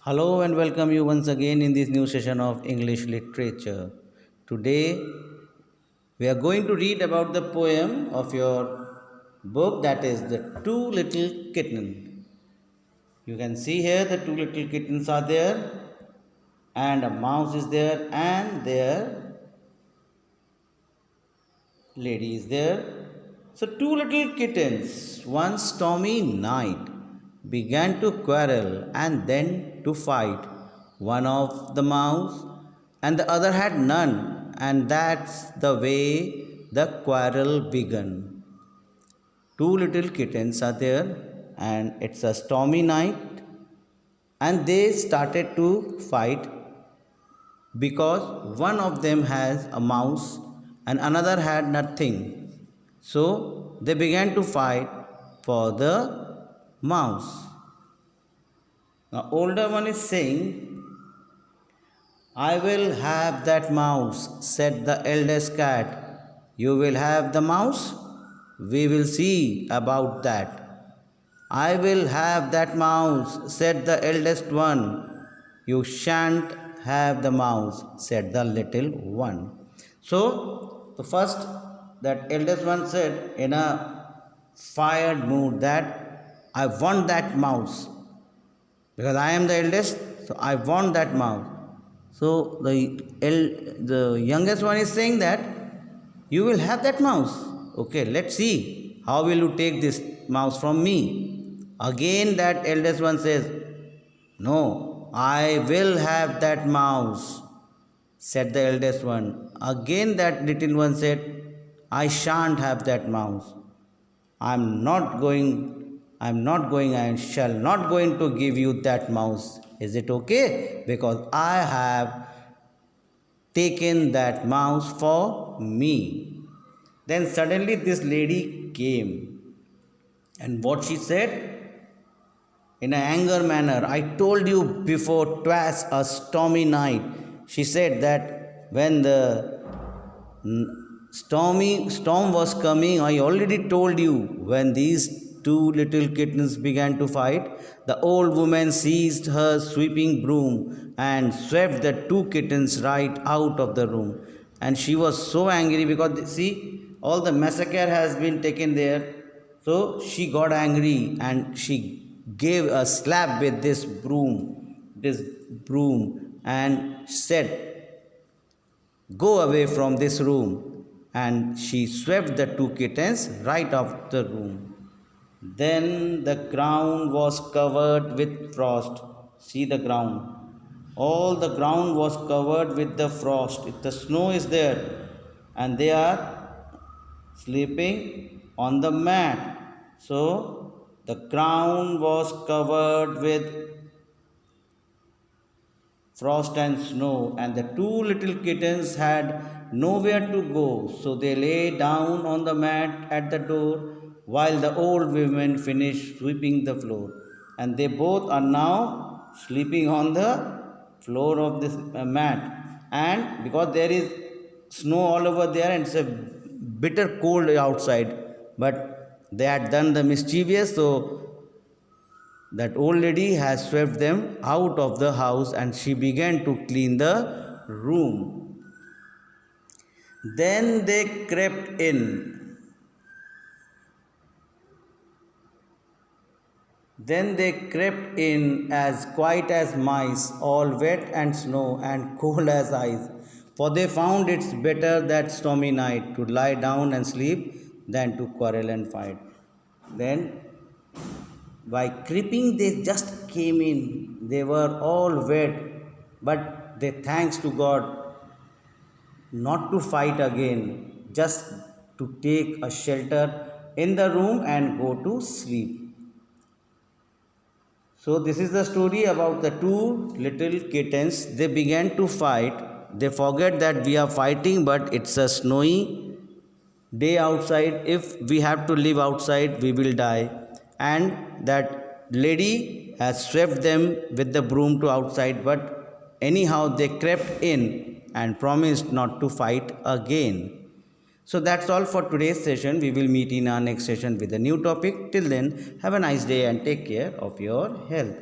Hello and welcome you once again in this new session of English literature. Today we are going to read about the poem of your book, that is The Two Little Kitten. You can see here the two little kittens are there and a mouse is there and their lady is there. So two little kittens one stormy night began to quarrel and then to fight. One of the mouse and the other had none, and that's the way the quarrel began. Two little kittens are there, and it's a stormy night, and they started to fight because one of them has a mouse and another had nothing. So they began to fight for the mouse. Now, older one is saying, I will have that mouse, said the eldest cat. You will have the mouse? We will see about that. I will have that mouse, said the eldest one. You shan't have the mouse, said the little one. So, the first, that eldest one said in a fired mood that I want that mouse because I am the eldest, so I want that mouse. So, the youngest one is saying that you will have that mouse. Okay, let's see how will you take this mouse from me. Again, that eldest one says, no, I will have that mouse, said the eldest one. Again, that little one said, I shan't have that mouse. I shall not going to give you that mouse. Is it okay? Because I have taken that mouse for me. Then suddenly this lady came. And what she said? In an anger manner, I told you before, 'twas a stormy night. She said that when the storm was coming, I already told you. When these two little kittens began to fight, the old woman seized her sweeping broom and swept the two kittens right out of the room. And she was so angry because see, all the massacre has been taken there. So she got angry and she gave a slap with this broom, and said, go away from this room. And she swept the two kittens right out the room. Then the ground was covered with frost. See the ground. All the ground was covered with the frost. If the snow is there, and they are sleeping on the mat. So the ground was covered with frost and snow, and the two little kittens had nowhere to go, so they lay down on the mat at the door while the old women finished sweeping the floor. And they both are now sleeping on the floor of this mat. And because there is snow all over there and it's a bitter cold outside, but they had done the mischievous, so that old lady has swept them out of the house and she began to clean the room. Then they crept in. Then they crept in as quiet as mice, all wet and snow and cold as ice. For they found it's better that stormy night to lie down and sleep than to quarrel and fight. Then by creeping, they just came in. They were all wet, but they thanks to God not to fight again, just to take a shelter in the room and go to sleep. So, this is the story about the two little kittens. They began to fight. They forget that we are fighting, but it's a snowy day outside. If we have to live outside, we will die. And that lady has swept them with the broom to outside, but anyhow they crept in and promised not to fight again. So that's all for today's session. We will meet in our next session with a new topic. Till then, have a nice day and take care of your health.